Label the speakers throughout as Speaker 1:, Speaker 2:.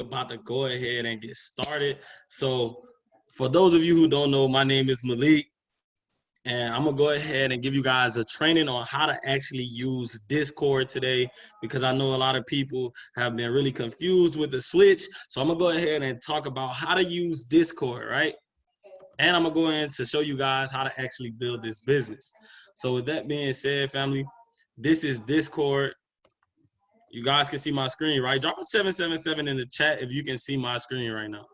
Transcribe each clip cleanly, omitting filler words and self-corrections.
Speaker 1: about to go ahead and get started. So for those of you who don't know, my name is Malik, and I'm gonna go ahead and give you guys a training on how to actually use Discord today, because I know a lot of people have been really confused with the switch. So I'm gonna go ahead and talk about how to use Discord, right? And I'm gonna go in to show you guys how to actually build this business. So with that being said, family, this is Discord. You guys can see my screen, right? Drop a 777 in the chat if you can see my screen right now.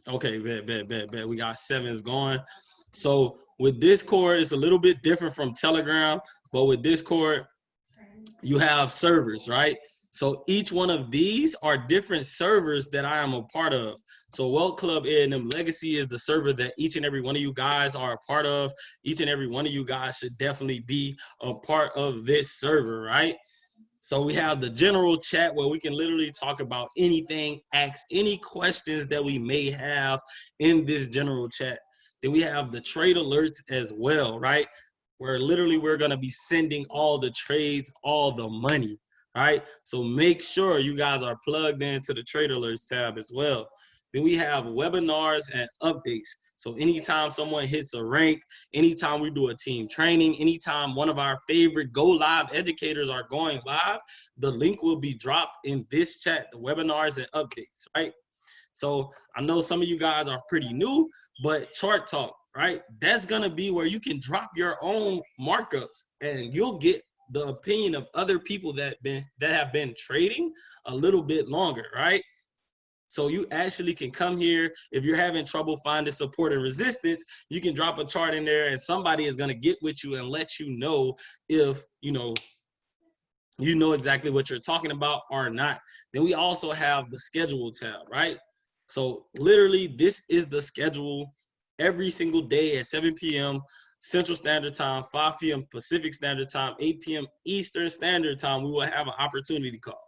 Speaker 1: Okay, bet. We got sevens going. So with Discord, it's a little bit different from Telegram, but with Discord, you have servers, right? So each one of these are different servers that I am a part of. So Wealth Club A&M Legacy is the server that each and every one of you guys are a part of. Each and every one of you guys should definitely be a part of this server, right? So we have the general chat where we can literally talk about anything, ask any questions that we may have in this general chat. Then we have the trade alerts as well, right? Where literally we're gonna be sending all the trades, all the money, right? So make sure you guys are plugged into the trade alerts tab as well. Then we have webinars and updates. So anytime someone hits a rank, anytime we do a team training, anytime one of our favorite Go Live educators are going live, the link will be dropped in this chat, the webinars and updates, right? So I know some of you guys are pretty new, but Chart Talk, right? That's gonna be where you can drop your own markups and you'll get the opinion of other people that have been trading a little bit longer, right? So you actually can come here. If you're having trouble finding support and resistance, you can drop a chart in there and somebody is going to get with you and let you know if, you know exactly what you're talking about or not. Then we also have the schedule tab, right? So literally this is the schedule every single day at 7 p.m. Central Standard Time, 5 p.m. Pacific Standard Time, 8 p.m. Eastern Standard Time. We will have an opportunity call.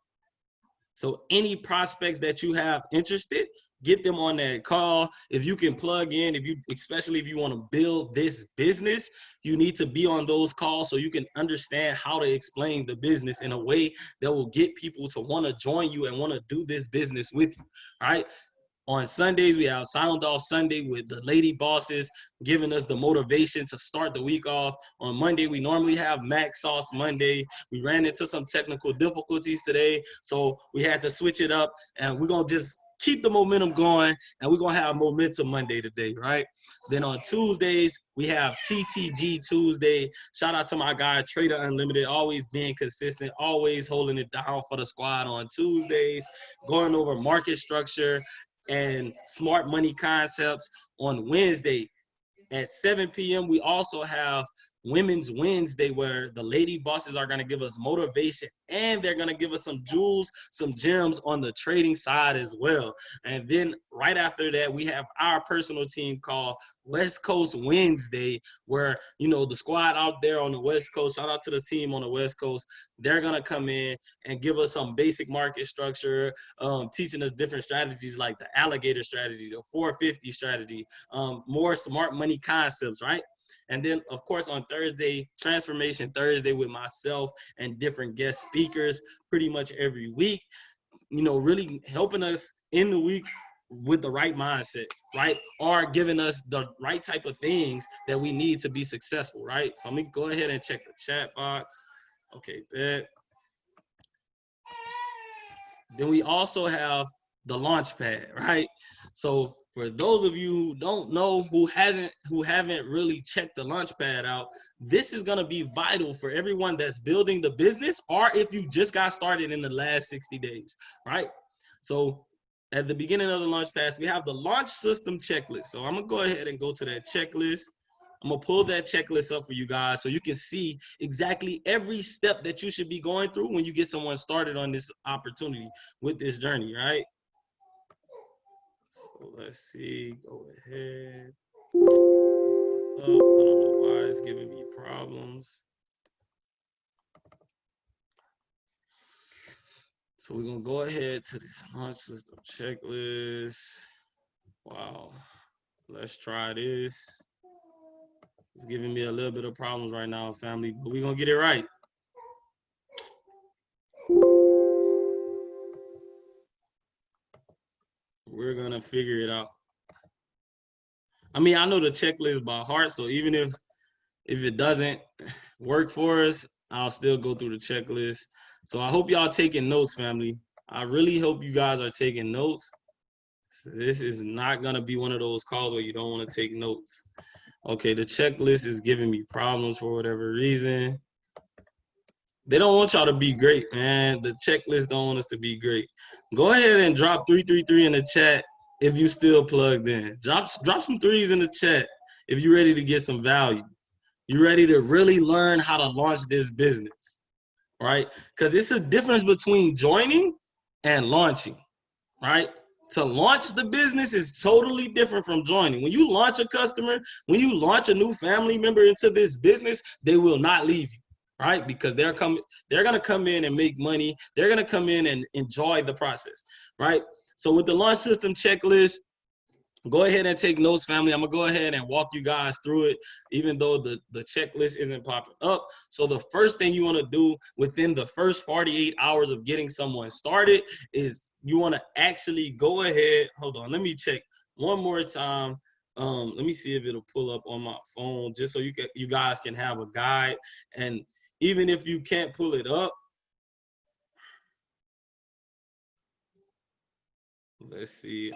Speaker 1: So any prospects that you have interested, get them on that call. If you can plug in, especially if you want to build this business, you need to be on those calls so you can understand how to explain the business in a way that will get people to want to join you and want to do this business with you. All right. On Sundays, we have Sound Off Sunday with the lady bosses giving us the motivation to start the week off. On Monday, we normally have Mac Sauce Monday. We ran into some technical difficulties today, so we had to switch it up, and we're going to just keep the momentum going, and we're going to have Momentum Monday today, right? Then on Tuesdays, we have TTG Tuesday. Shout out to my guy, Trader Unlimited, always being consistent, always holding it down for the squad on Tuesdays, going over market structure and smart money concepts. On Wednesday at 7 p.m. we also have Women's Wednesday, where the lady bosses are going to give us motivation and they're going to give us some jewels, some gems on the trading side as well. And then right after that, we have our personal team called West Coast Wednesday, where, the squad out there on the West Coast, shout out to the team on the West Coast, they're going to come in and give us some basic market structure, teaching us different strategies like the alligator strategy, the 450 strategy, more smart money concepts, right? And then, of course, on Thursday, Transformation Thursday with myself and different guest speakers pretty much every week, really helping us in the week with the right mindset, right? Or giving us the right type of things that we need to be successful, right? So let me go ahead and check the chat box. Okay, bet. Then we also have the Launchpad, right? So for those of you who don't know, who haven't really checked the Launchpad out, this is gonna be vital for everyone that's building the business, or if you just got started in the last 60 days, right? So at the beginning of the Launchpad, we have the launch system checklist. So I'm gonna go ahead and go to that checklist. I'm gonna pull that checklist up for you guys so you can see exactly every step that you should be going through when you get someone started on this opportunity with this journey, right? So let's see, go ahead. I don't know why it's giving me problems. So we're gonna go ahead to this launch system checklist. Wow, let's try this. It's giving me a little bit of problems right now, family, but we're gonna get it right. We're gonna figure it out. I mean, I know the checklist by heart, so even if it doesn't work for us, I'll still go through the checklist. So I hope y'all taking notes, family. I really hope you guys are taking notes. So this is not gonna be one of those calls where you don't want to take notes. Okay, the checklist is giving me problems for whatever reason. They don't want y'all to be great, man. The checklist don't want us to be great. Go ahead and drop 333 in the chat if you still plugged in. Drop some threes in the chat if you're ready to get some value. You're ready to really learn how to launch this business, right? Because it's a difference between joining and launching, right? To launch the business is totally different from joining. When you launch a customer, when you launch a new family member into this business, they will not leave you, right? Because they're gonna come in and make money. They're gonna come in and enjoy the process, right? So with the launch system checklist, go ahead and take notes, family. I'm gonna go ahead and walk you guys through it, even though the checklist isn't popping up. So the first thing you wanna do within the first 48 hours of getting someone started is you wanna actually go ahead, hold on, let me check one more time. Let me see if it'll pull up on my phone, just so you guys can have a guide. And even if you can't pull it up, let's see.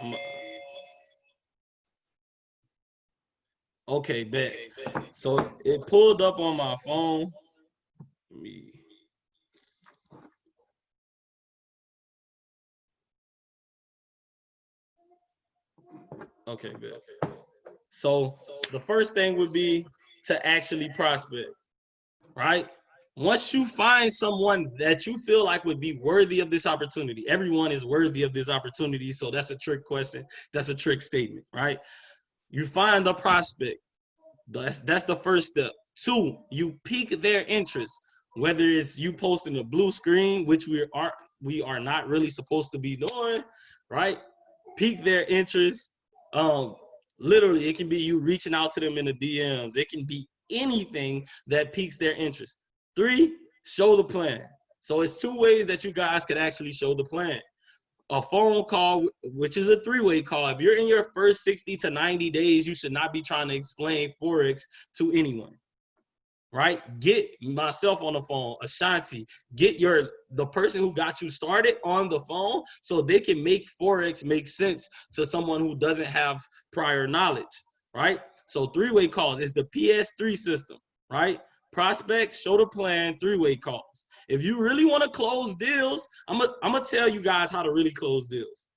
Speaker 1: Okay, bet. So it pulled up on my phone. Let me. Okay, bet. So the first thing would be to actually prospect, right? Once you find someone that you feel like would be worthy of this opportunity, everyone is worthy of this opportunity. So that's a trick question. That's a trick statement, right? You find the prospect. That's the first step. 2, you pique their interest, whether it's you posting a blue screen, which we are not really supposed to be doing, right? Pique their interest. Literally, it can be you reaching out to them in the DMs. It can be anything that piques their interest. 3, show the plan. So it's 2 ways that you guys could actually show the plan. A phone call, which is a 3-way call. If you're in your first 60 to 90 days, you should not be trying to explain Forex to anyone, right? Get myself on the phone, Ashanti, get the person who got you started on the phone so they can make Forex make sense to someone who doesn't have prior knowledge, right? So 3-way calls is the PS3 system, right? Prospect, show the plan, 3-way calls. If you really want to close deals, I'm gonna tell you guys how to really close deals.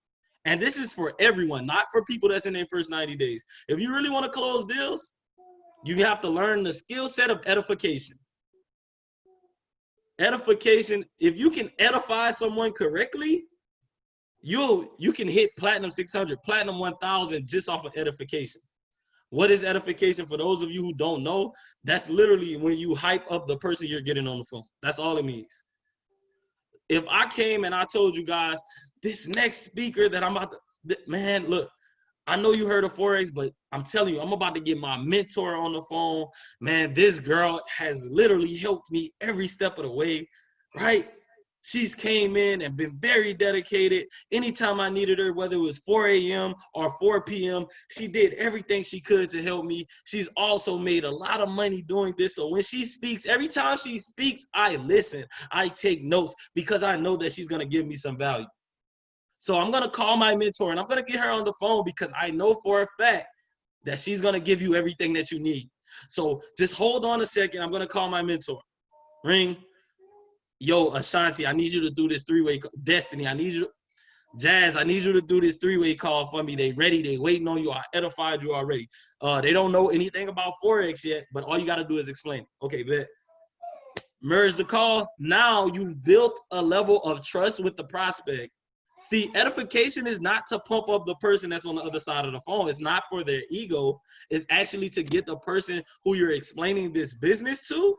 Speaker 1: And this is for everyone, not for people that's in their first 90 days. If you really want to close deals, you have to learn the skill set of edification. Edification, if you can edify someone correctly, you can hit platinum 600, platinum 1000 just off of edification. What is edification? For those of you who don't know, that's literally when you hype up the person you're getting on the phone. That's all it means. If I came and I told you guys, this next speaker that I'm about to, man, look, I know you heard of Forex, but I'm telling you, I'm about to get my mentor on the phone. Man, this girl has literally helped me every step of the way, right? She's came in and been very dedicated. Anytime I needed her, whether it was 4 a.m. or 4 p.m., she did everything she could to help me. She's also made a lot of money doing this. So when she speaks, every time she speaks, I listen. I take notes because I know that she's going to give me some value. So I'm going to call my mentor and I'm going to get her on the phone because I know for a fact that she's going to give you everything that you need. So just hold on a second. I'm going to call my mentor. Ring. Yo, Ashanti, I need you to do this 3-way. Destiny, I need you. Jazz, I need you to do this 3-way call for me. They ready. They waiting on you. I edified you already. They don't know anything about Forex yet, but all you got to do is explain. Okay, bet. Merge the call. Now you've built a level of trust with the prospect. See, edification is not to pump up the person that's on the other side of the phone. It's not for their ego. It's actually to get the person who you're explaining this business to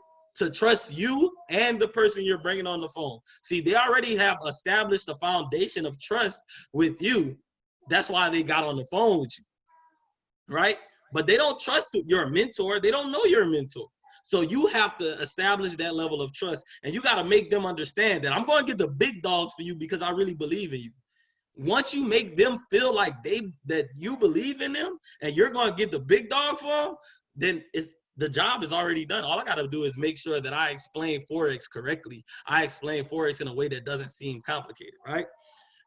Speaker 1: trust you and the person you're bringing on the phone. See, they already have established a foundation of trust with you. That's why they got on the phone with you, right? but they don't trust your mentor. They don't know you're a mentor. So you have to establish that level of trust, and you got to make them understand that I'm going to get the big dogs for you because I really believe in you. Once you make them feel like that you believe in them and you're going to get the big dog for them, then the job is already done. All I got to do is make sure that I explain Forex correctly. I explain Forex in a way that doesn't seem complicated, right?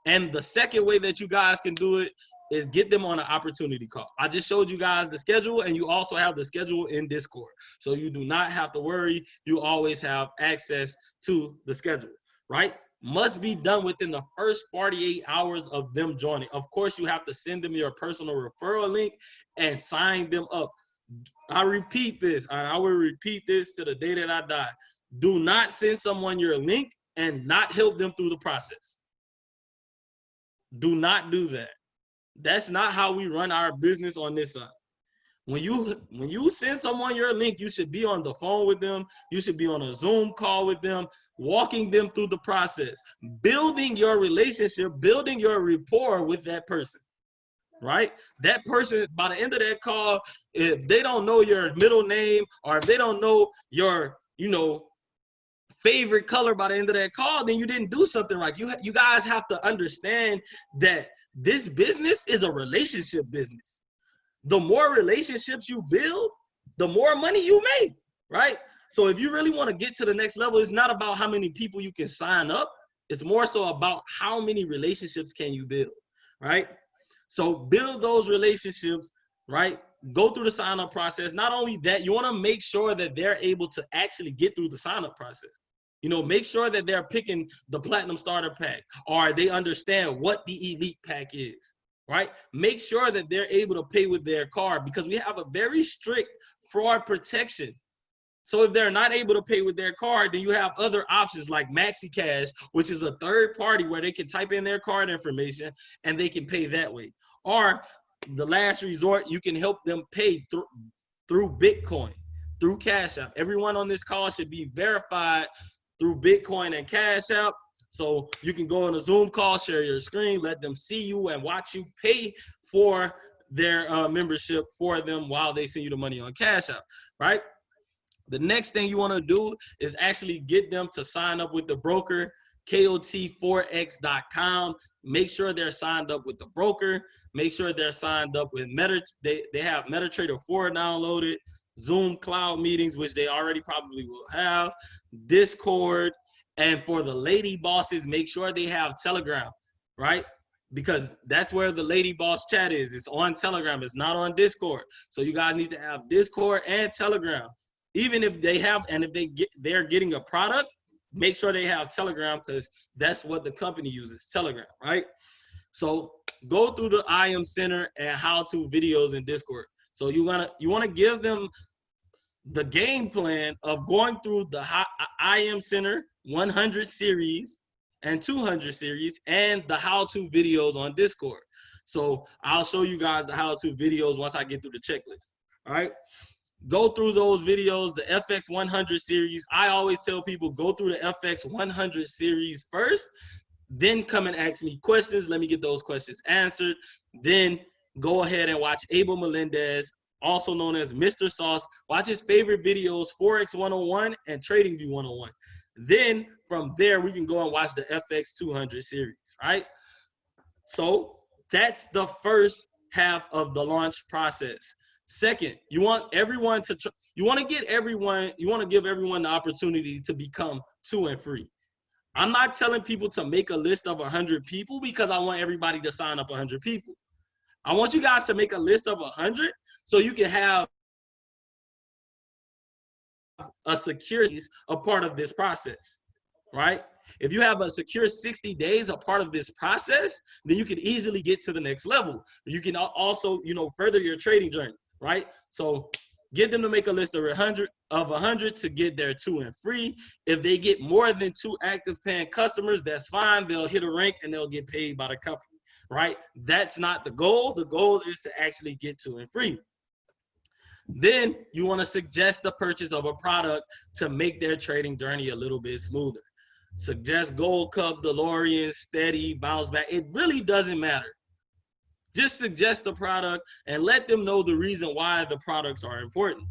Speaker 1: And the second way that you guys can do it is get them on an opportunity call. I just showed you guys the schedule, and you also have the schedule in Discord. So you do not have to worry. You always have access to the schedule, right? Must be done within the first 48 hours of them joining. Of course, you have to send them your personal referral link and sign them up. I repeat this, and I will repeat this to the day that I die. Do not send someone your link and not help them through the process. Do not do that. That's not how we run our business on this side. When you send someone your link, you should be on the phone with them. You should be on a Zoom call with them, walking them through the process, building your relationship, building your rapport with that person, right? That person, by the end of that call, if they don't know your middle name or if they don't know your, favorite color by the end of that call, then you didn't do something right. You guys have to understand that this business is a relationship business. The more relationships you build, the more money you make, right? So if you really want to get to the next level, it's not about how many people you can sign up. It's more so about how many relationships can you build, right? So build those relationships, right? Go through the sign-up process. Not only that, you want to make sure that they're able to actually get through the sign-up process. Make sure that they're picking the Platinum Starter Pack, or they understand what the Elite Pack is, right? Make sure that they're able to pay with their card, because we have a very strict fraud protection. So if they're not able to pay with their card, then you have other options like MaxiCash, which is a third party where they can type in their card information and they can pay that way. Or the last resort, you can help them pay through Bitcoin, through Cash App. Everyone on this call should be verified through Bitcoin and Cash App. So you can go on a Zoom call, share your screen, let them see you and watch you pay for their membership for them while they send you the money on Cash App, right? The next thing you want to do is actually get them to sign up with the broker, KOT4X.com. Make sure they're signed up with the broker. Make sure they're signed up with they have MetaTrader 4 downloaded, Zoom cloud meetings, which they already probably will have, Discord, and for the lady bosses, make sure they have Telegram, right? Because that's where the lady boss chat is. It's on Telegram. It's not on Discord. So you guys need to have Discord and Telegram. Even if they have, and if they're getting a product, make sure they have Telegram, because that's what the company uses, Telegram, right? So go through the IM Center and how-to videos in Discord. So you want to give them the game plan of going through the IM Center 100 series and 200 series and the how-to videos on Discord. So I'll show you guys the how-to videos once I get through the checklist. All right. Go through those videos, the FX 100 series. I always tell people, go through the FX 100 series first, then come and ask me questions. Let me get those questions answered. Then go ahead and watch Abel Melendez, also known as Mr. Sauce. Watch his favorite videos, Forex 101 and TradingView 101. Then from there, we can go and watch the FX 200 series, right? So that's the first half of the launch process. Second, you want everyone to, you want to give everyone the opportunity to become 2 and free. I'm not telling people to make a list of 100 people because I want everybody to sign up 100 people. I want you guys to make a list of 100 so you can have a secure a part of this process, right? If you have a secure 60 days a part of this process, then you can easily get to the next level. You can also, further your trading journey, right? So get them to make a list of 100 to get their 2 and free. If they get more than 2 active paying customers, that's fine. They'll hit a rank and they'll get paid by the company, right? That's not the goal. The goal is to actually get 2 and free. Then you want to suggest the purchase of a product to make their trading journey a little bit smoother. Suggest Gold Cup, DeLorean, Steady, Bounce Back. It really doesn't matter. Just suggest the product and let them know the reason why the products are important,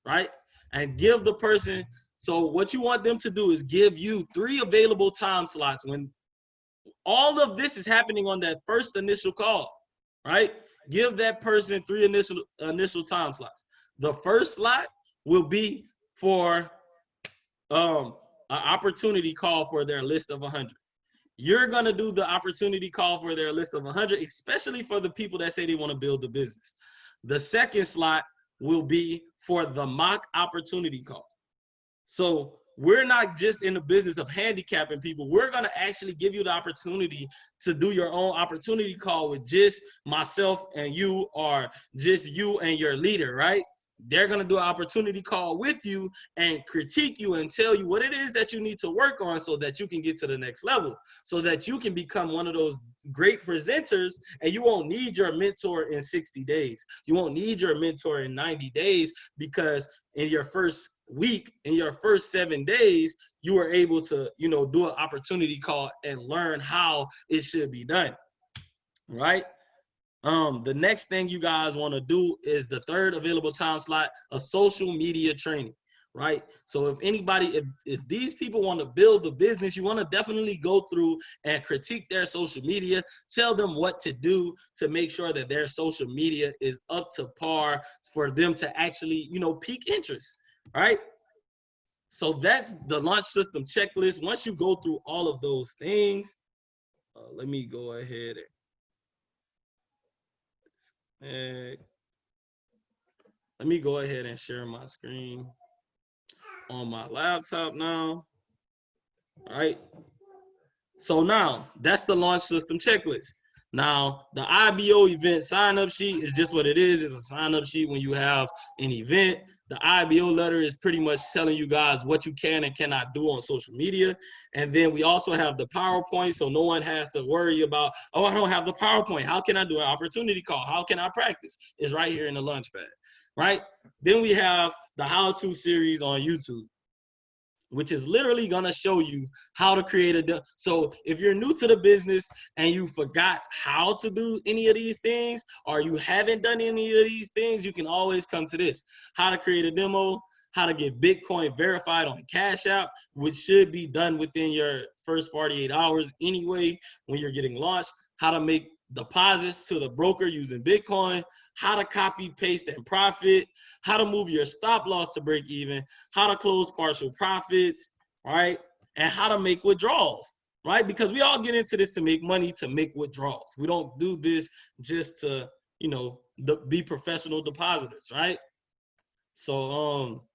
Speaker 1: right? And give the person, so what you want them to do is give you 3 available time slots when all of this is happening on that first initial call, right? Give that person 3 initial time slots. The first slot will be for an opportunity call for their list of 100. You're going to do the opportunity call for their list of 100, especially for the people that say they want to build the business. The second slot will be for the mock opportunity call. So we're not just in the business of handicapping people. We're going to actually give you the opportunity to do your own opportunity call with just myself and you, or just you and your leader, right? They're going to do an opportunity call with you and critique you and tell you what it is that you need to work on so that you can get to the next level, so that you can become one of those great presenters, and you won't need your mentor in 60 days. You won't need your mentor in 90 days, because in your first week, in your first 7 days, you were able to, do an opportunity call and learn how it should be done, right? The next thing you guys want to do is the third available time slot of social media training, right? So if anybody, if these people want to build the business, you want to definitely go through and critique their social media, tell them what to do to make sure that their social media is up to par for them to actually, pique interest, right? So that's the launch system checklist. Once you go through all of those things, let me go ahead and let me go ahead and share my screen on my laptop now. All right. So now that's the launch system checklist. Now the IBO event sign up sheet is just what it is. It's a sign up sheet when you have an event. The IBO letter is pretty much telling you guys what you can and cannot do on social media. And then we also have the PowerPoint, so no one has to worry about, oh, I don't have the PowerPoint. How can I do an opportunity call? How can I practice? It's right here in the Launchpad, right? Then we have the how-to series on YouTube, which is literally gonna show you how to create a, so if you're new to the business and you forgot how to do any of these things, or you haven't done any of these things, you can always come to this. How to create a demo, how to get Bitcoin verified on Cash App, which should be done within your first 48 hours anyway when you're getting launched, how to make deposits to the broker using Bitcoin, how to copy, paste, and profit, how to move your stop loss to break even, how to close partial profits, right? And how to make withdrawals, right? Because we all get into this to make money, to make withdrawals. We don't do this just to, be professional depositors, right? So,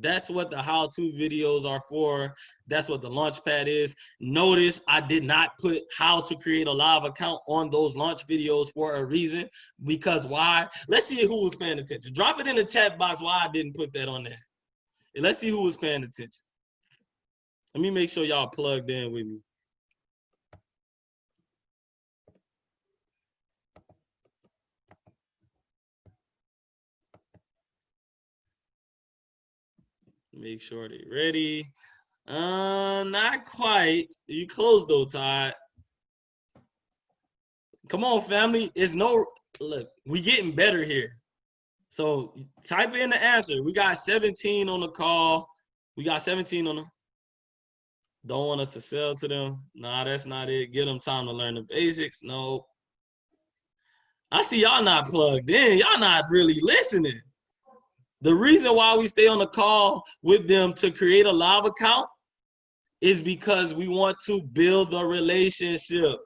Speaker 1: that's what the how-to videos are for. That's what the Launchpad is. Notice I did not put how to create a live account on those launch videos for a reason. Because why? Let's see who was paying attention. Drop it in the chat box why I didn't put that on there. And let's see who was paying attention. Let me make sure y'all plugged in with me. Make sure they're ready. Not quite. You close though, Todd. Come on, family. It's no, look, we getting better here. So type in the answer. We got 17 on the call. We got 17 on the, don't want us to sell to them. Nah, that's not it. Give them time to learn the basics. No. I see y'all not plugged in. Y'all not really listening. The reason why we stay on the call with them to create a live account is because we want to build a relationship.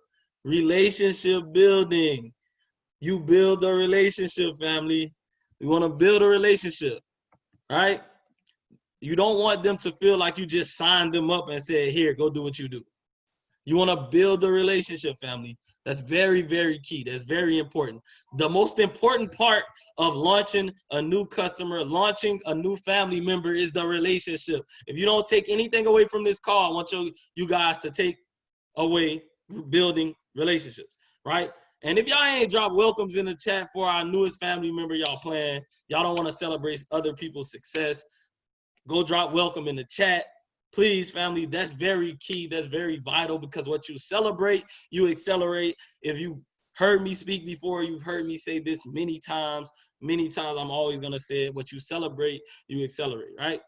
Speaker 1: Relationship building. You build a relationship, family. We want to build a relationship, right? You don't want them to feel like you just signed them up and said, here, go do what you do. You want to build a relationship, family. That's very, very key. That's very important. The most important part of launching a new customer, launching a new family member is the relationship. If you don't take anything away from this call, I want you guys to take away building relationships, right? And if y'all ain't drop welcomes in the chat for our newest family member y'all playing, y'all don't want to celebrate other people's success, go drop welcome in the chat. Please, family, that's very key. That's very vital, because what you celebrate, you accelerate. If you heard me speak before. You've heard me say this many times. Many times I'm always going to say it. What you celebrate, you accelerate, right?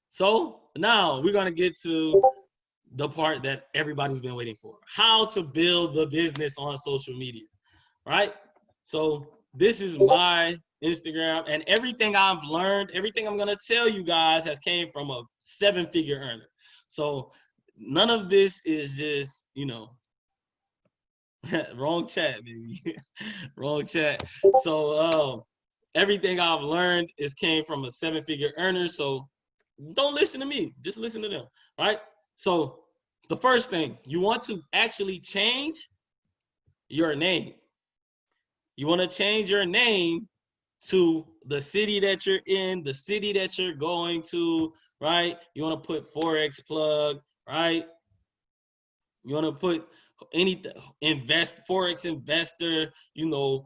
Speaker 1: So now we're going to get to the part that everybody's been waiting for. How to build the business on social media, right? So this is my Instagram, and everything I've learned, everything I'm going to tell you guys has came from a 7-figure earner. So none of this is just, you know, wrong chat, baby. Wrong chat. So everything I've learned is came from a 7-figure earner. So don't listen to me, just listen to them, right? So the first thing, you want to actually change your name. You want to change your name to the city that you're in, the city that you're going to, right? You want to put Forex Plug, right? You want to put anything, Forex Investor, you know,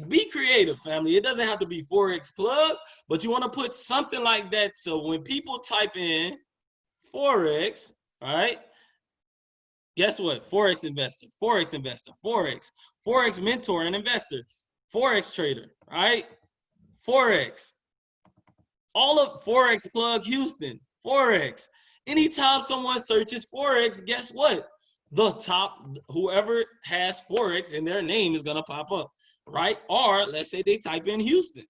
Speaker 1: be creative, family. It doesn't have to be Forex Plug, but you want to put something like that. So when people type in Forex, right? Guess what? Forex Investor, Forex Investor, Forex Mentor and Investor, Forex Trader, right? Forex, all of Forex Plug Houston, Forex. Anytime someone searches Forex, guess what? The top, whoever has Forex in their name is gonna pop up, right? Or let's say they type in Houston,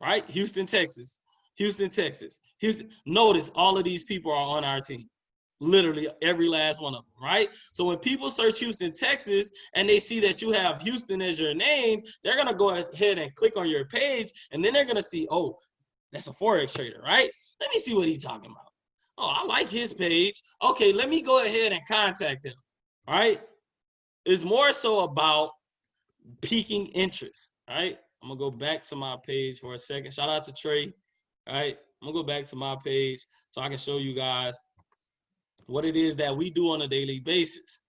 Speaker 1: right? Houston, Texas, Houston, Texas, Houston. Notice all of these people are on our team. Literally every last one of them, right? So when people search Houston, Texas, and they see that you have Houston as your name, they're gonna go ahead and click on your page, and then they're gonna see, oh, that's a Forex trader, right? Let me see what he's talking about. Oh, I like his page. Okay, let me go ahead and contact him, right? It's more so about piquing interest, right? I'm gonna go back to my page for a second. Shout out to Trey, all right? I'm gonna go back to my page so I can show you guys what it is that we do on a daily basis,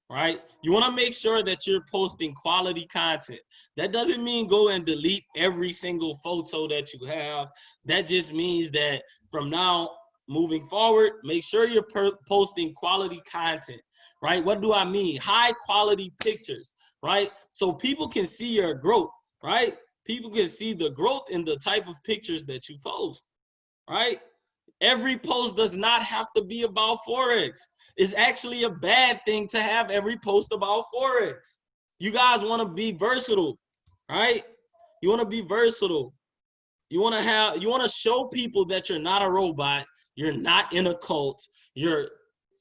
Speaker 1: right? You want to make sure that you're posting quality content. That doesn't mean go and delete every single photo that you have. That just means that from now moving forward, make sure you're posting quality content, right? What do I mean? High quality pictures, right? So people can see your growth, right? People can see the growth in the type of pictures that you post, right? Every post does not have to be about Forex. It's actually a bad thing to have every post about Forex. You guys want to be versatile, right? You want to be versatile. You want to show people that you're not a robot. You're not in a cult. You're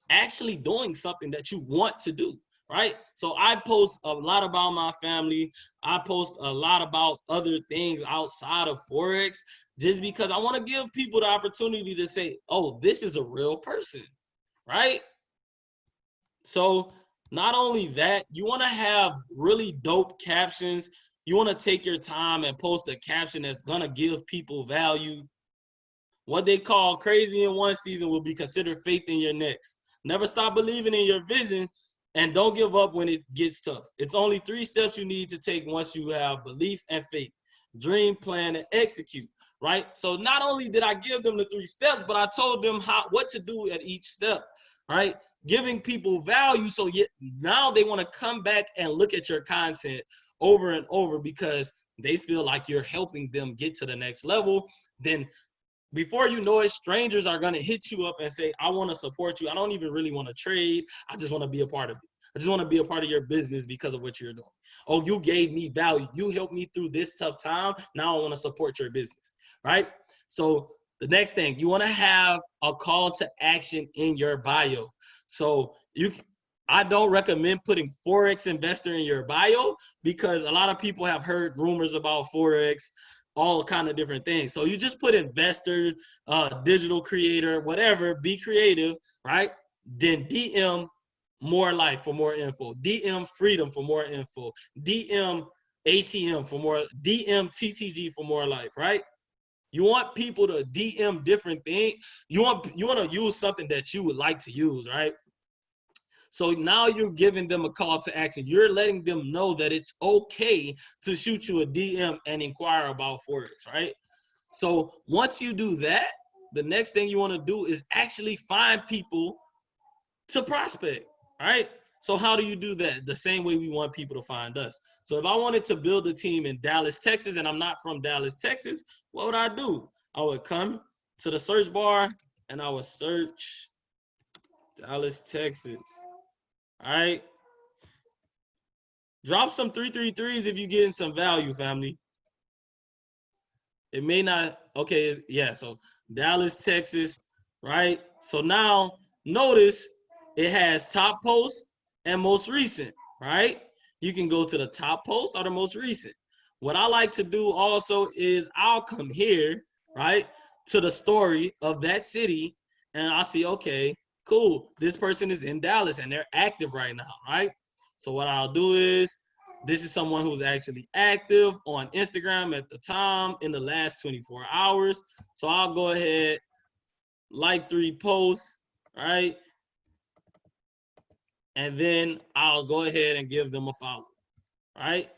Speaker 1: actually doing something that you want to do, right? So I post a lot about my family. I post a lot about other things outside of Forex, just because I want to give people the opportunity to say, oh, this is a real person, right? So not only that, you want to have really dope captions. You want to take your time and post a caption that's going to give people value. What they call crazy in one season will be considered faith in your next. Never stop believing in your vision, and don't give up when it gets tough. It's only 3 steps you need to take once you have belief and faith. Dream, plan, and execute, right? So not only did I give them the 3 steps, but I told them what to do at each step, right? Giving people value, so now they want to come back and look at your content over and over because they feel like you're helping them get to the next level. Then before you know it, strangers are going to hit you up and say, I want to support you. I don't even really want to trade. I just want to be a part of it. I just want to be a part of your business because of what you're doing. Oh, you gave me value. You helped me through this tough time. Now I want to support your business, right? So the next thing, you want to have a call to action in your bio. So I don't recommend putting Forex Investor in your bio because a lot of people have heard rumors about Forex, all kind of different things. So you just put investor, digital creator, whatever, be creative, right? Then DM more life for more info, DM freedom for more info, DM ATM for more, DM TTG for more life, right? You want people to DM different things. You want to use something that you would like to use, right? So now you're giving them a call to action. You're letting them know that it's okay to shoot you a DM and inquire about Forex, right? So once you do that, the next thing you want to do is actually find people to prospect, right? So how do you do that? The same way we want people to find us. So if I wanted to build a team in Dallas, Texas, and I'm not from Dallas, Texas, what would I do? I would come to the search bar and I would search Dallas, Texas. All right. Drop some 333s if you're getting some value, family. It may not, okay, yeah, so Dallas, Texas, right? So now notice it has top post and most recent, right? You can go to the top post or the most recent. What I like to do also is I'll come here, right, to the story of that city, and I'll see, okay, cool, this person is in Dallas and they're active right now, right? So what I'll do is, this is someone who's actually active on Instagram at the time in the last 24 hours. So I'll go ahead, like 3 posts, right? And then I'll go ahead and give them a follow, right?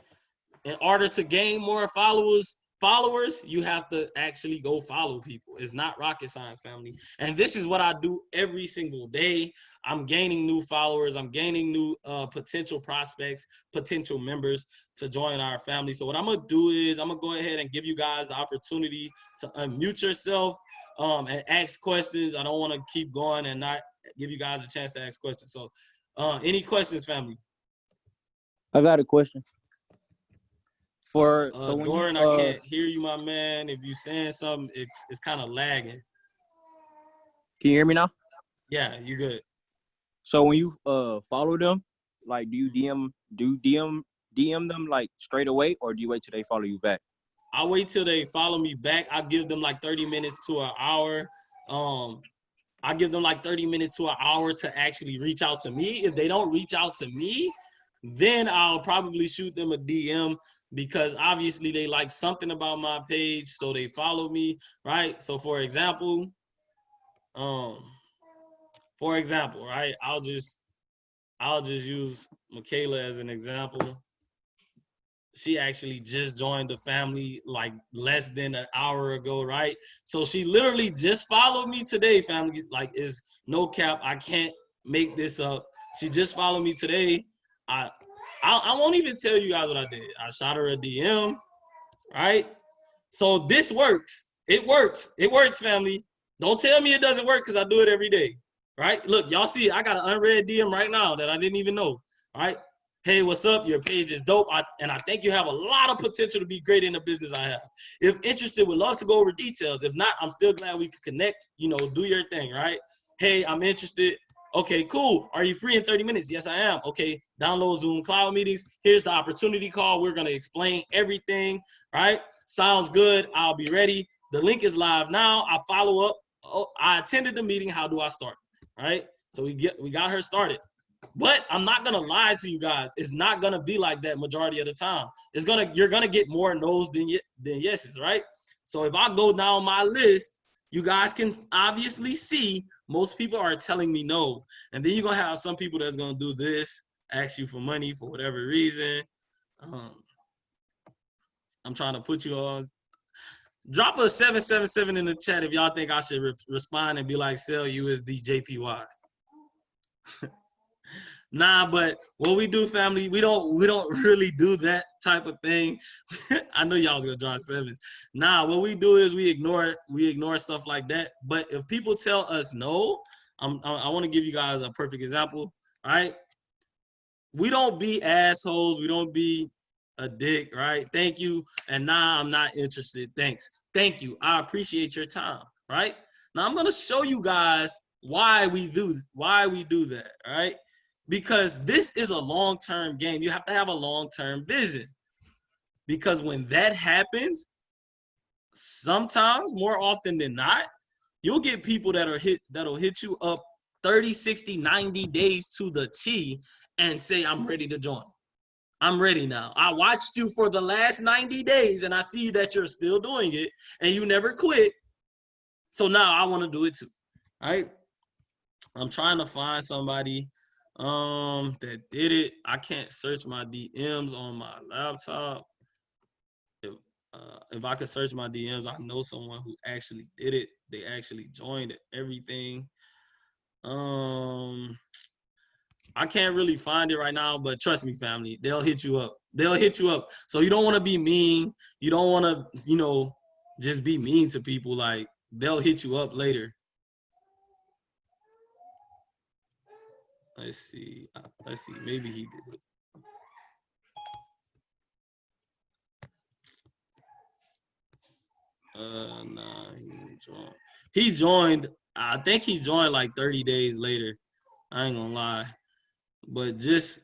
Speaker 1: In order to gain more followers, you have to actually go follow people. It's not rocket science, family. And this is what I do every single day. I'm gaining new followers. I'm gaining new potential prospects, potential members to join our family. So what I'm gonna do is I'm gonna go ahead and give you guys the opportunity to unmute yourself and ask questions. I don't want to keep going and not give you guys a chance to ask questions. So any questions, family?
Speaker 2: I got a question. So when
Speaker 1: Doran, I can't hear you, my man. If you saying something, it's kind of lagging.
Speaker 2: Can you hear me now?
Speaker 1: Yeah, you good.
Speaker 2: So when you follow them, like do you DM them like straight away, or do you wait till they follow you back?
Speaker 1: I wait till they follow me back. I give them like 30 minutes to an hour. I give them like 30 minutes to an hour to actually reach out to me. If they don't reach out to me, then I'll probably shoot them a DM, because obviously they like something about my page, so they follow me, right? So for example, right, I'll just use Michaela as an example. She actually just joined the family like less than an hour ago, right? So she literally just followed me today, family. Like, is no cap. I can't make this up. She just followed me today. I won't even tell you guys what I did. I shot her a DM, right? So this works. It works. It works, family. Don't tell me it doesn't work, because I do it every day, right? Look, y'all see, I got an unread DM right now that I didn't even know, right? Hey, what's up? Your page is dope. And I think you have a lot of potential to be great in the business I have. If interested, would love to go over details. If not, I'm still glad we could connect, do your thing, right? Hey, I'm interested. Okay, cool. Are you free in 30 minutes? Yes, I am. Okay, download Zoom Cloud Meetings. Here's the opportunity call. We're going to explain everything, right? Sounds good. I'll be ready. The link is live now. I follow up. Oh, I attended the meeting. How do I start? Right? So we got her started. But I'm not gonna lie to you guys. It's not gonna be like that majority of the time. You're gonna get more no's than yeses, right? So if I go down my list, you guys can obviously see most people are telling me no. And then you're gonna have some people that's gonna do this, ask you for money for whatever reason. I'm trying to put you on. Drop a 777 in the chat if y'all think I should respond and be like, sell USD JPY. Nah, but what we do, family, we don't really do that type of thing. I know y'all was gonna draw sevens. Nah, what we do is we ignore stuff like that. But if people tell us no, I want to give you guys a perfect example. All right, we don't be assholes. We don't be a dick, right? Thank you. And nah, I'm not interested. Thanks. Thank you. I appreciate your time, right? Now I'm gonna show you guys why we do that, right? Because this is a long-term game. You have to have a long-term vision. Because when that happens, sometimes, more often than not, you'll get people that'll hit you up 30, 60, 90 days to the T and say, I'm ready to join. I'm ready now. I watched you for the last 90 days and I see that you're still doing it and you never quit. So now I want to do it too. All right. I'm trying to find somebody that did it. I can't search my DMs on my laptop. If I could search my DMs, I know someone who actually did it. They actually joined everything. I can't really find it right now, but trust me, family, they'll hit you up. They'll hit you up. So you don't want to be mean. You don't want to, just be mean to people. Like, they'll hit you up later. Let's see. Maybe he did it. Nah, he didn't join. He joined. I think he joined like 30 days later. I ain't gonna lie. But just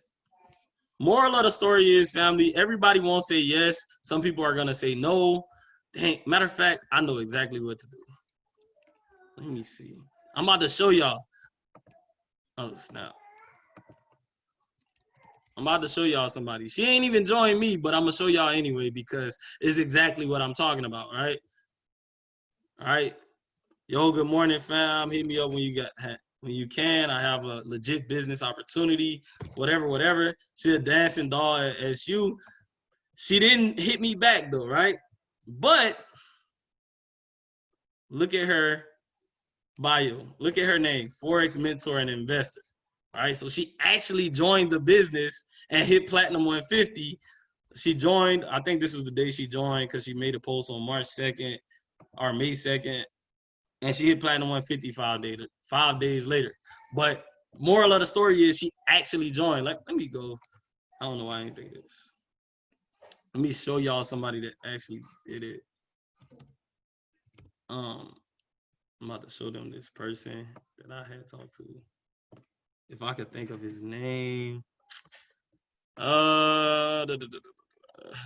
Speaker 1: moral of the story is, family, everybody won't say yes. Some people are gonna say no. Dang, matter of fact, I know exactly what to do. Let me see. I'm about to show y'all. Oh, snap. I'm about to show y'all somebody. She ain't even joined me, but I'm gonna show y'all anyway because it's exactly what I'm talking about, right? All right. Yo, good morning, fam. Hit me up when you can. I have a legit business opportunity, whatever. She a dancing doll at SU. She didn't hit me back though, right? But look at her bio. Look at her name, Forex Mentor and Investor. All right, so she actually joined the business and hit Platinum 150. She joined, I think this was the day she joined because she made a post on March 2nd or May 2nd, and she hit Platinum 150 5 days later. But moral of the story is she actually joined. Like, let me go. I don't know why I didn't think this. Let me show y'all somebody that actually did it. I'm about to show them this person that I had talked to. If I could think of his name.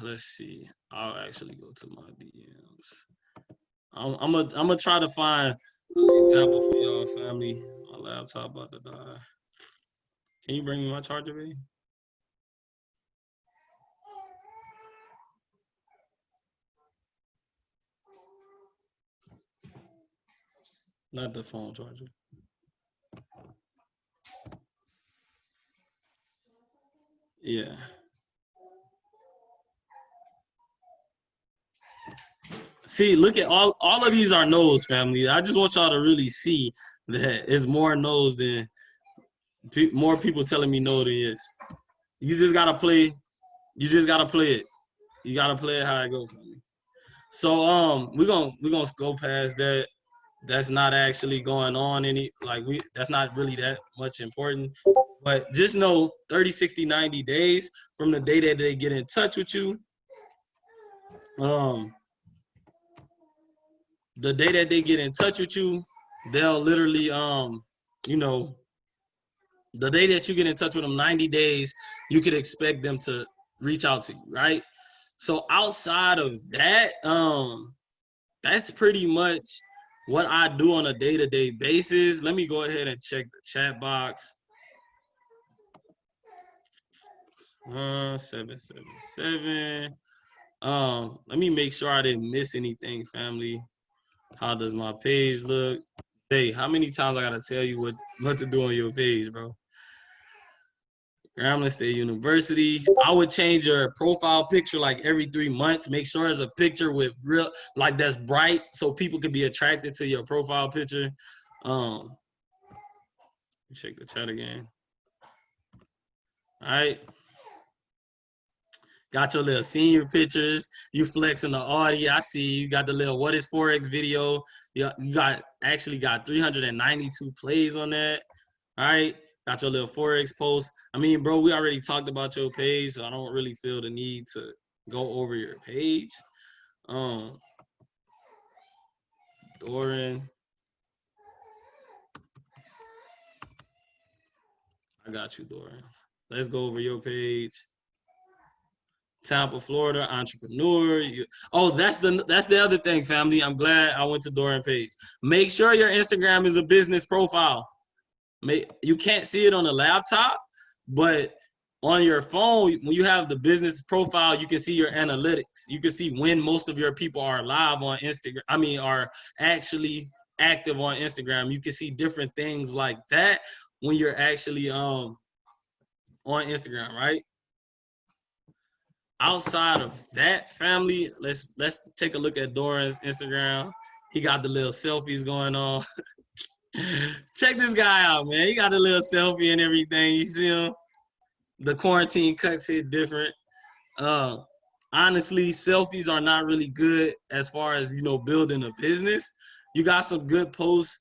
Speaker 1: Let's see. I'll actually go to my DMs. I'm gonna try to find an example for y'all, family. My laptop about to die. Can you bring me my charger, baby? Not the phone charger. Yeah. See, look at all of these are no's, family. I just want y'all to really see that it's more no's than more people telling me no than yes. You just gotta play. You just gotta play it. You gotta play it how it goes, family. So we're gonna go past that. That's not actually going on that's not really that much important. But just know 30, 60, 90 days from the day that they get in touch with you. The day that they get in touch with you, they'll literally the day that you get in touch with them, 90 days, you could expect them to reach out to you, right? So outside of that, that's pretty much what I do on a day-to-day basis. Let me go ahead and check the chat box. 777. Let me make sure I didn't miss anything, family. How does my page look? Hey, how many times I gotta tell you what to do on your page, bro? Grambling State University. I would change your profile picture like every 3 months. Make sure it's a picture with real, like that's bright, so people can be attracted to your profile picture. Check the chat again. All right. Got your little senior pictures. You flexing the audio. I see you got the little what is Forex video. You actually got 392 plays on that. All right. Got your little Forex post. I mean, bro, we already talked about your page, so I don't really feel the need to go over your page. Doran. I got you, Doran. Let's go over your page. Tampa, Florida, entrepreneur. That's the other thing, family. I'm glad I went to Doran page. Make sure your Instagram is a business profile. You can't see it on the laptop, but on your phone, when you have the business profile, you can see your analytics. You can see when most of your people are live on Instagram. I mean, are actually active on Instagram. You can see different things like that when you're actually on Instagram, right? Outside of that, family, let's take a look at Doran's Instagram. He got the little selfies going on. Check this guy out, man. He got a little selfie and everything. You see him? The quarantine cuts hit different. Uh, Honestly, selfies are not really good as far as, you know, building a business. You got some good posts,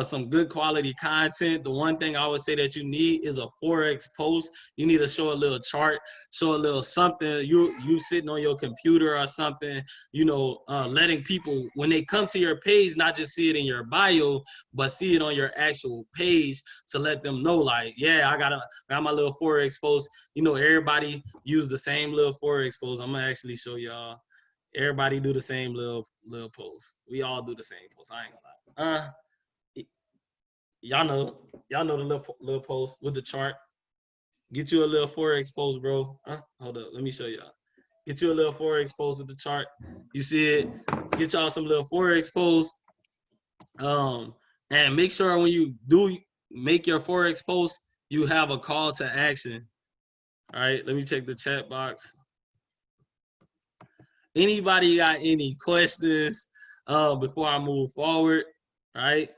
Speaker 1: some good quality content. The one thing I would say that you need is a Forex post. You need to show a little chart, show a little something. You sitting on your computer or something, you know, letting people, when they come to your page, not just see it in your bio, but see it on your actual page to let them know, like, yeah, I got my little Forex post. You know, everybody use the same little Forex post. I'm gonna actually show y'all. Everybody do the same little post. We all do the same post. I ain't gonna lie. Y'all know the little post with the chart. Get you a little Forex post, bro. Hold up, let me show y'all. Get you a little Forex post with the chart. You see it? Get y'all some little Forex posts. And make sure when you do make your Forex post, you have a call to action. All right, let me check the chat box. Anybody got any questions before I move forward? All right.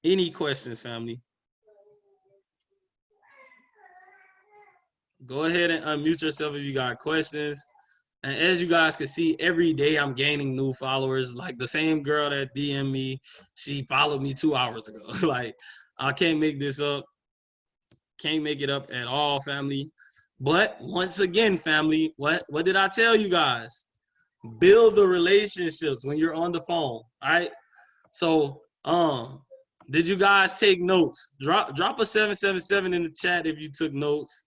Speaker 1: Any questions, family? Go ahead and unmute yourself if you got questions. And as you guys can see, every day I'm gaining new followers. Like the same girl that DM'd me, she followed me 2 hours ago. Like, I can't make this up. Can't make it up at all, family. But once again, family, what did I tell you guys? Build the relationships when you're on the phone. All right. So, did you guys take notes? Drop a 777 in the chat if you took notes.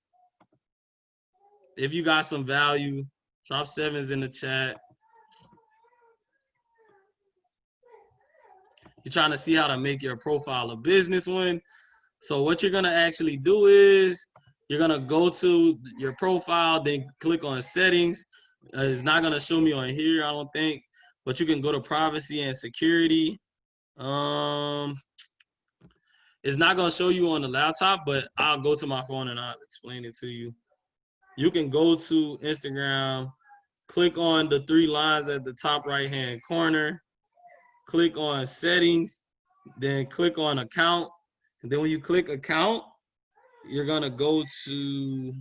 Speaker 1: If you got some value, drop sevens in the chat. You're trying to see how to make your profile a business one. So what you're gonna actually do is you're gonna go to your profile, then click on settings. It's not gonna show me on here, I don't think, but you can go to privacy and security. It's not gonna show you on the laptop, but I'll go to my phone and I'll explain it to you. You can go to Instagram, click on the 3 lines at the top right-hand corner, click on settings, then click on account. And then when you click account, you're gonna go to,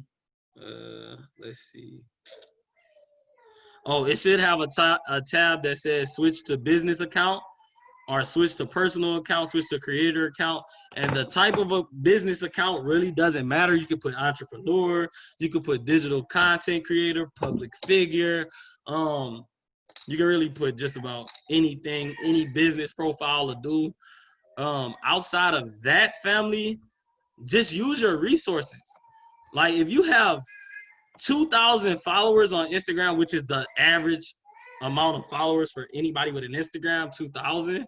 Speaker 1: let's see. Oh, it should have a tab that says switch to business account, or switch to personal account, switch to creator account. And the type of a business account really doesn't matter. You can put entrepreneur, you can put digital content creator, public figure. You can really put just about anything, any business profile to do. Outside of that, family, just use your resources. Like if you have 2,000 followers on Instagram, which is the average amount of followers for anybody with an Instagram, 2,000,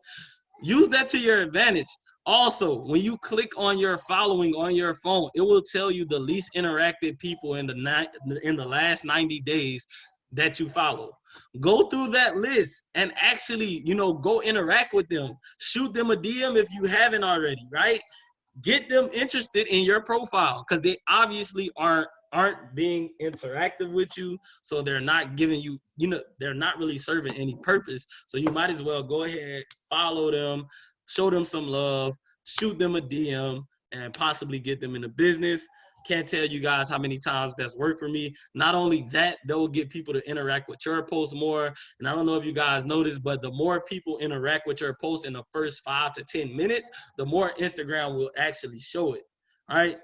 Speaker 1: use that to your advantage. Also, when you click on your following on your phone, it will tell you the least interactive people in the last 90 days that you follow. Go through that list and actually, you know, go interact with them. Shoot them a DM if you haven't already, right? Get them interested in your profile because they obviously aren't being interactive with you, so they're not giving you, you know, they're not really serving any purpose. So you might as well go ahead, follow them, show them some love, shoot them a DM, and possibly get them into business. Can't tell you guys how many times that's worked for me. Not only that, they'll get people to interact with your post more. And I don't know if you guys noticed, but the more people interact with your post in the first 5 to 10 minutes, the more Instagram will actually show it. All right.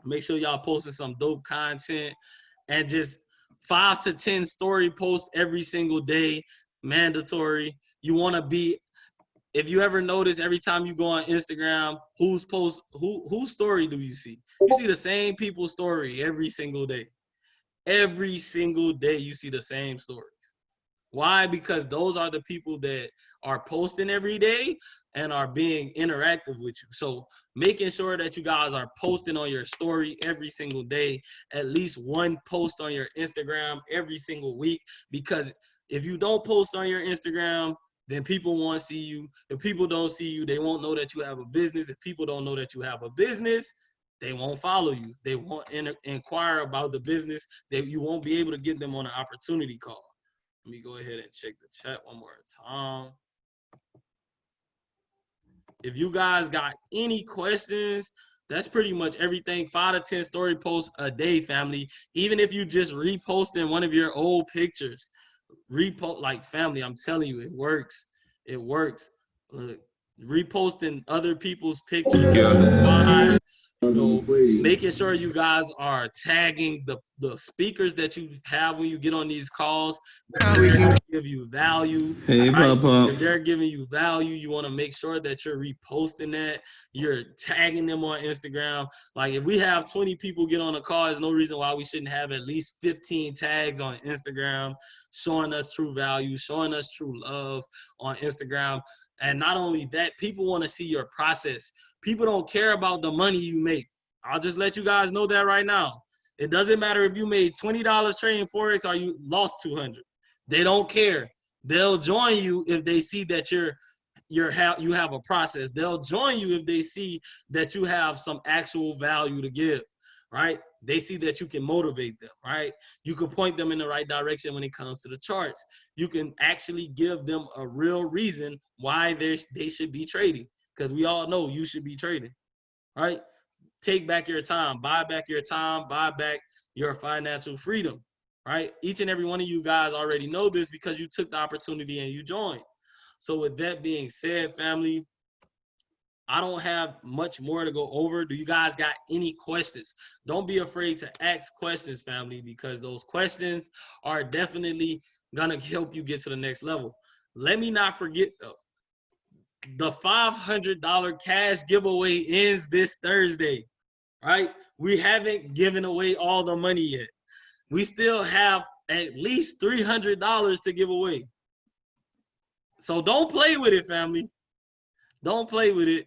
Speaker 1: Make sure y'all posting some dope content, and just 5 to 10 story posts every single day, mandatory. You want to be, if you ever notice, every time you go on Instagram, whose story do you see? You see the same people's story every single day. Every single day you see the same stories. Why? Because those are the people that are posting every day and are being interactive with you. So making sure that you guys are posting on your story every single day, at least one post on your Instagram every single week. Because if you don't post on your Instagram, then people won't see you. If people don't see you, they won't know that you have a business. If people don't know that you have a business, they won't follow you. They won't inquire about the business. You won't be able to get them on an opportunity call. Let me go ahead and check the chat one more time. If you guys got any questions, that's pretty much everything. 5 to 10 story posts a day, family. Even if you just reposting one of your old pictures, repost, like, family, I'm telling you, it works. It works. Look, reposting other people's pictures,
Speaker 3: Yeah.
Speaker 1: you know, making sure you guys are tagging the speakers that you have when you get on these calls. They're give you value.
Speaker 3: Hey,
Speaker 1: Right?
Speaker 3: Papa.
Speaker 1: If they're giving you value, you want to make sure that you're reposting that. You're tagging them on Instagram. Like, if we have 20 people get on a call, there's no reason why we shouldn't have at least 15 tags on Instagram, showing us true value, showing us true love on Instagram. And not only that, people want to see your process. People don't care about the money you make. I'll just let you guys know that right now. It doesn't matter if you made $20 trading Forex or you lost 200. They don't care. They'll join you if they see that you have a process. They'll join you if they see that you have some actual value to give, right? They see that you can motivate them, right? You can point them in the right direction when it comes to the charts. You can actually give them a real reason why they should be trading, because we all know you should be trading, right? Take back your time, buy back your time, buy back your financial freedom, right? Each and every one of you guys already know this because you took the opportunity and you joined. So with that being said, family, I don't have much more to go over. Do you guys got any questions? Don't be afraid to ask questions, family, because those questions are definitely gonna help you get to the next level. Let me not forget though, the $500 cash giveaway ends this Thursday, right? We haven't given away all the money yet. We still have at least $300 to give away. So don't play with it, family. Don't play with it.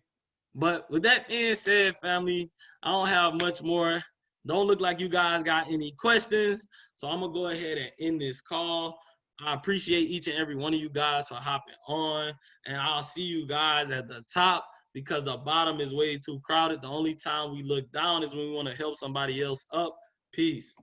Speaker 1: But with that being said, family, I don't have much more. Don't look like you guys got any questions. So I'm going to go ahead and end this call. I appreciate each and every one of you guys for hopping on. And I'll see you guys at the top because the bottom is way too crowded. The only time we look down is when we want to help somebody else up. Peace.